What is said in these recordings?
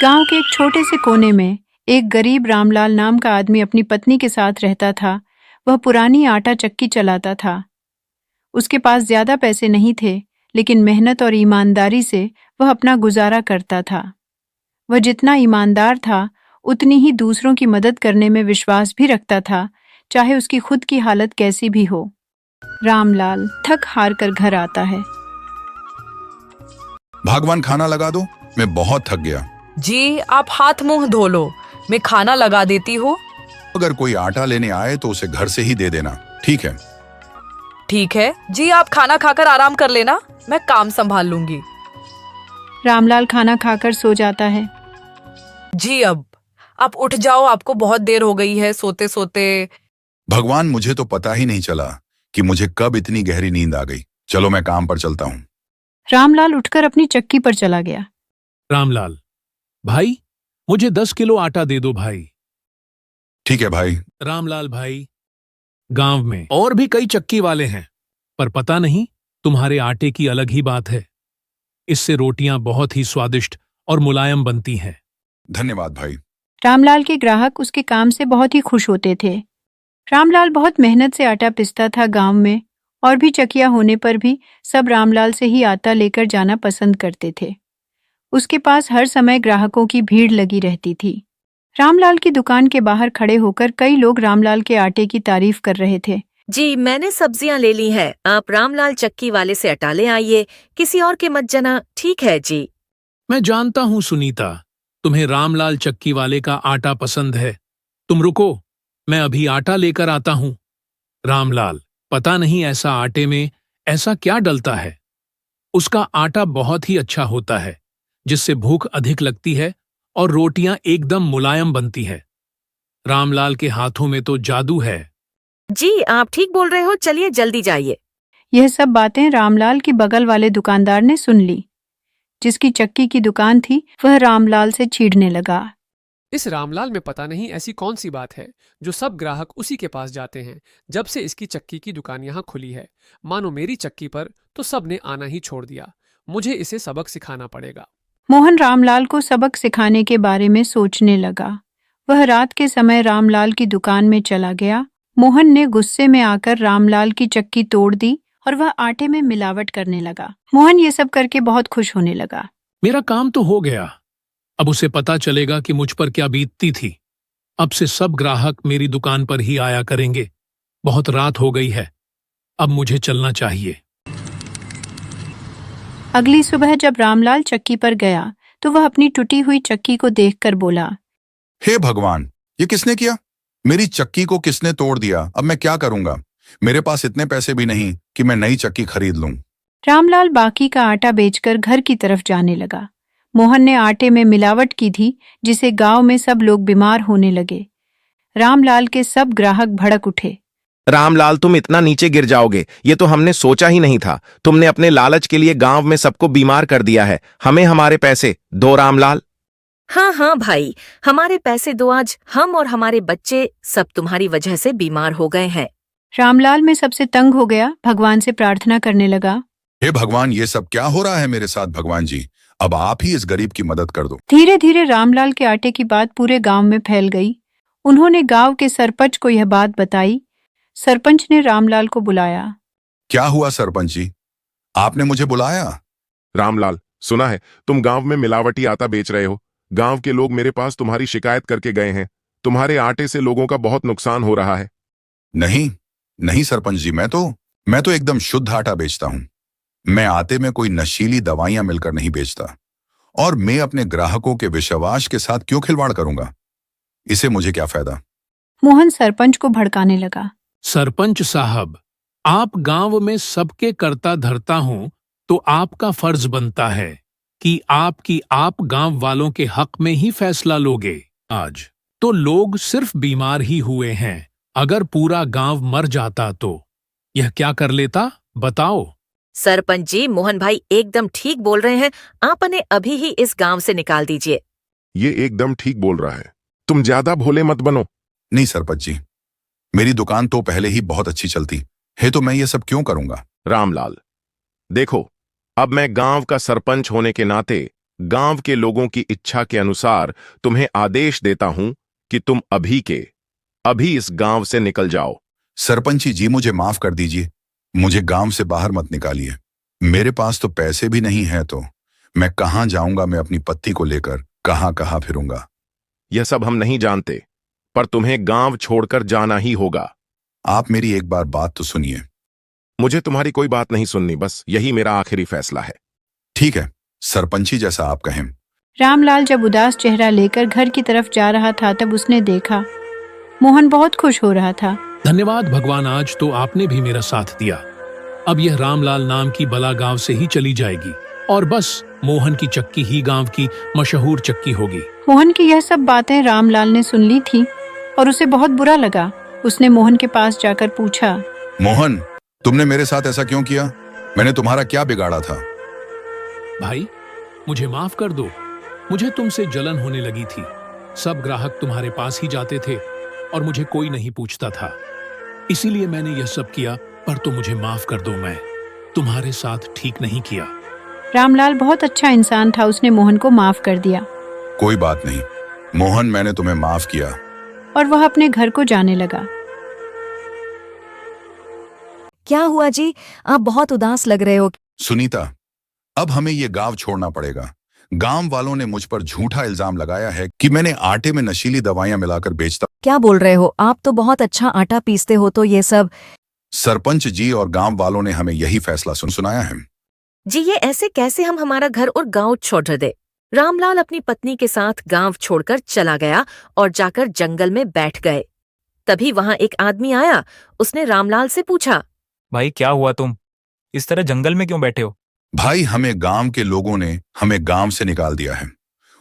गांव के एक छोटे से कोने में एक गरीब रामलाल नाम का आदमी अपनी पत्नी के साथ रहता था। वह पुरानी आटा चक्की चलाता था। उसके पास ज्यादा पैसे नहीं थे, लेकिन मेहनत और ईमानदारी से वह अपना गुजारा करता था। वह जितना ईमानदार था, उतनी ही दूसरों की मदद करने में विश्वास भी रखता था, चाहे उसकी खुद की हालत कैसी भी हो। रामलाल थक हार कर घर आता है। भगवान खाना लगा दो, मैं बहुत थक गया। जी आप हाथ मुंह धो लो, मैं खाना लगा देती हूँ। अगर कोई आटा लेने आए तो उसे घर से ही दे देना, ठीक है? ठीक है जी, आप खाना खाकर आराम कर लेना, मैं काम संभाल लूंगी। रामलाल खाना खाकर सो जाता है। जी अब आप उठ जाओ, आपको बहुत देर हो गई है सोते सोते। भगवान, मुझे तो पता ही नहीं चला कि मुझे कब इतनी गहरी नींद आ गई। चलो मैं काम पर चलता हूँ। रामलाल उठकर अपनी चक्की पर चला गया। रामलाल भाई, मुझे 10 किलो आटा दे दो भाई। ठीक है भाई। रामलाल भाई, गांव में और भी कई चक्की वाले हैं, पर पता नहीं तुम्हारे आटे की अलग ही बात है। इससे रोटियां बहुत ही स्वादिष्ट और मुलायम बनती हैं। धन्यवाद भाई। रामलाल के ग्राहक उसके काम से बहुत ही खुश होते थे। रामलाल बहुत मेहनत से आटा पिसता था। गांव में और भी चक्कियां होने पर भी सब रामलाल से ही आटा लेकर जाना पसंद करते थे। उसके पास हर समय ग्राहकों की भीड़ लगी रहती थी। रामलाल की दुकान के बाहर खड़े होकर कई लोग रामलाल के आटे की तारीफ कर रहे थे। जी मैंने सब्जियां ले ली हैं, आप रामलाल चक्की वाले से आटा ले आइए, किसी और के मत जाना। ठीक है जी। मैं जानता हूं सुनीता, तुम्हें रामलाल चक्की वाले का आटा पसंद है। तुम रुको, मैं अभी आटा लेकर आता हूं। रामलाल, पता नहीं ऐसा आटे में ऐसा क्या डलता है। उसका आटा बहुत ही अच्छा होता है, जिससे भूख अधिक लगती है और रोटियां एकदम मुलायम बनती है। रामलाल के हाथों में तो जादू है। जी आप ठीक बोल रहे हो, चलिए जल्दी जाइए। यह सब बातें रामलाल की बगल वाले दुकानदार ने सुन ली। जिसकी चक्की की दुकान थी, वह रामलाल से छीड़ने लगा। इस रामलाल में पता नहीं ऐसी कौन सी बात है जो सब ग्राहक उसी के पास जाते हैं। जब से इसकी चक्की की दुकान यहाँ खुली है, मानो मेरी चक्की पर तो सबने आना ही छोड़ दिया। मुझे इसे सबक सिखाना पड़ेगा। मोहन रामलाल को सबक सिखाने के बारे में सोचने लगा। वह रात के समय रामलाल की दुकान में चला गया। मोहन ने गुस्से में आकर रामलाल की चक्की तोड़ दी और वह आटे में मिलावट करने लगा। मोहन ये सब करके बहुत खुश होने लगा। मेरा काम तो हो गया, अब उसे पता चलेगा कि मुझ पर क्या बीतती थी। अब से सब ग्राहक मेरी दुकान पर ही आया करेंगे। बहुत रात हो गई है, अब मुझे चलना चाहिए। अगली सुबह जब रामलाल चक्की पर गया तो वह अपनी टूटी हुई चक्की को देखकर बोला, हे भगवान, ये किसने किया? मेरी चक्की को किसने तोड़ दिया? अब मैं क्या करूंगा? मेरे पास इतने पैसे भी नहीं कि मैं नई चक्की खरीद लूं। रामलाल बाकी का आटा बेचकर घर की तरफ जाने लगा। मोहन ने आटे में मिलावट की थी, जिसे गांव में सब लोग बीमार होने लगे। रामलाल के सब ग्राहक भड़क उठे। रामलाल, तुम इतना नीचे गिर जाओगे, ये तो हमने सोचा ही नहीं था। तुमने अपने लालच के लिए गांव में सबको बीमार कर दिया है। हमें हमारे पैसे दो रामलाल। हाँ हाँ भाई, हमारे पैसे दो, आज हम और हमारे बच्चे सब तुम्हारी वजह से बीमार हो गए हैं। रामलाल में सबसे तंग हो गया, भगवान से प्रार्थना करने लगा। हे भगवान, ये सब क्या हो रहा है मेरे साथ? भगवान जी, अब आप ही इस गरीब की मदद कर दो। धीरे धीरे रामलाल के आटे की बात पूरे गांव में फैल गई। उन्होंने गांव के सरपंच को यह बात बताई। सरपंच ने रामलाल को बुलाया। क्या हुआ सरपंच जी, आपने मुझे बुलाया? रामलाल, सुना है तुम गांव में मिलावटी आटा बेच रहे हो। गांव के लोग मेरे पास तुम्हारी शिकायत करके गए हैं। तुम्हारे आटे से लोगों का बहुत नुकसान हो रहा है। नहीं नहीं सरपंच जी, मैं तो एकदम शुद्ध आटा बेचता हूं। मैं आटे में कोई नशीली दवाइयां मिलकर नहीं बेचता, और मैं अपने ग्राहकों के विश्वास के साथ क्यों खिलवाड़ करूंगा? इसे मुझे क्या फायदा? मोहन सरपंच को भड़काने लगा। सरपंच साहब, आप गांव में सबके करता धरता हूं तो आपका फर्ज बनता है कि आप गांव वालों के हक में ही फैसला लोगे। आज तो लोग सिर्फ बीमार ही हुए हैं, अगर पूरा गांव मर जाता तो यह क्या कर लेता, बताओ। सरपंच जी, मोहन भाई एकदम ठीक बोल रहे हैं। आप उन्हें अभी ही इस गांव से निकाल दीजिए। ये एकदम ठीक बोल रहा है, तुम ज्यादा भोले मत बनो। नहीं सरपंच जी, मेरी दुकान तो पहले ही बहुत अच्छी चलती है, तो मैं ये सब क्यों करूंगा? रामलाल, देखो, अब मैं गांव का सरपंच होने के नाते गांव के लोगों की इच्छा के अनुसार तुम्हें आदेश देता हूं कि तुम अभी के अभी इस गांव से निकल जाओ। सरपंची जी मुझे माफ कर दीजिए, मुझे गांव से बाहर मत निकालिए। मेरे पास तो पैसे भी नहीं है, तो मैं कहां जाऊंगा? मैं अपनी पत्नी को लेकर कहां कहां फिरूंगा? यह सब हम नहीं जानते, पर तुम्हें गांव छोड़कर जाना ही होगा। आप मेरी एक बार बात तो सुनिए। मुझे तुम्हारी कोई बात नहीं सुननी, बस यही मेरा आखिरी फैसला है। ठीक है, सरपंची जैसा आप कहें। रामलाल जब उदास चेहरा लेकर घर की तरफ जा रहा था तब उसने देखा मोहन बहुत खुश हो रहा था। धन्यवाद भगवान, आज तो आपने भी मेरा साथ दिया। अब यह रामलाल नाम की बला गांव से ही चली जाएगी और बस मोहन की चक्की ही गांव की मशहूर चक्की होगी। मोहन की यह सब बातें रामलाल ने सुन ली थी और उसे बहुत बुरा लगा। उसने मोहन के पास जाकर पूछा, मोहन, तुमने मेरे साथ ऐसा क्यों किया? मैंने तुम्हारा क्या बिगाड़ा था? भाई, मुझे माफ कर दो। मुझे तुमसे जलन होने लगी थी। सब ग्राहक तुम्हारे पास ही जाते थे और मुझे कोई नहीं पूछता था, इसीलिए मैंने यह सब किया। पर तो मुझे माफ कर दो, मैं तुम्हारे साथ ठीक नहीं किया। रामलाल बहुत अच्छा इंसान था, उसने मोहन को माफ कर दिया कोई बात नहीं मोहन, मैंने तुम्हें माफ किया। और वह अपने घर को जाने लगा। क्या हुआ जी, आप बहुत उदास लग रहे हो। सुनीता, अब हमें ये गांव छोड़ना पड़ेगा। गांव वालों ने मुझ पर झूठा इल्जाम लगाया है कि मैंने आटे में नशीली दवाइयां मिलाकर बेचता। क्या बोल रहे हो? आप तो बहुत अच्छा आटा पीसते हो, तो ये सब। सरपंच जी और गांव वालों ने हमें यही फैसला सुनाया है। जी, ये ऐसे कैसे हम हमारा घर और गांव छोड़ दे? रामलाल अपनी पत्नी के साथ गांव छोड़कर चला गया और जाकर जंगल में बैठ गए। तभी वहां एक आदमी आया। उसने रामलाल से पूछा, भाई क्या हुआ, तुम इस तरह जंगल में क्यों बैठे हो? भाई, हमें गांव के लोगों ने हमें गांव से निकाल दिया है।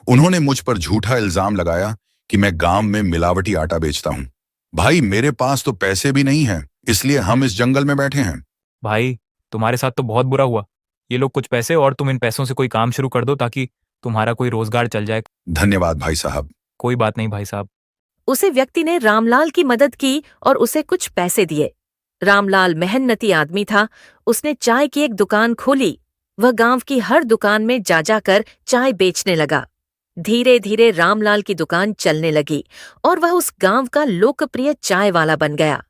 उन्होंने मुझ पर झूठा इल्जाम लगाया कि मैं गांव में मिलावटी आटा बेचता हूं। भाई, मेरे पास तो पैसे भी नहीं हैं, इसलिए हम इस जंगल में बैठे हैं। भाई, तुम्हारे साथ तो बहुत बुरा हुआ। ये लोग कुछ पैसे और तुम इन पैसों से कोई काम शुरू कर दो ताकि तुम्हारा कोई रोजगार चल जाए। धन्यवाद भाई साहब। कोई बात नहीं भाई साहब। उसे व्यक्ति ने रामलाल की मदद की और उसे कुछ पैसे दिए। रामलाल मेहनती आदमी था। उसने चाय की एक दुकान खोली। वह गांव की हर दुकान में जा जाकर चाय बेचने लगा। धीरे धीरे रामलाल की दुकान चलने लगी और वह उस गांव का लोकप्रिय चाय वाला बन गया।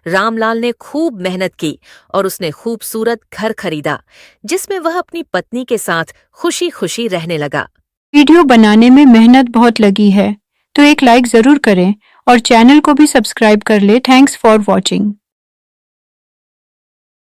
रामलाल ने खूब मेहनत की और उसने खूबसूरत घर खरीदा, जिसमें वह अपनी पत्नी के साथ खुशी खुशी रहने लगा। वीडियो बनाने में मेहनत बहुत लगी है, तो एक लाइक जरूर करें और चैनल को भी सब्सक्राइब कर ले। Thanks for watching.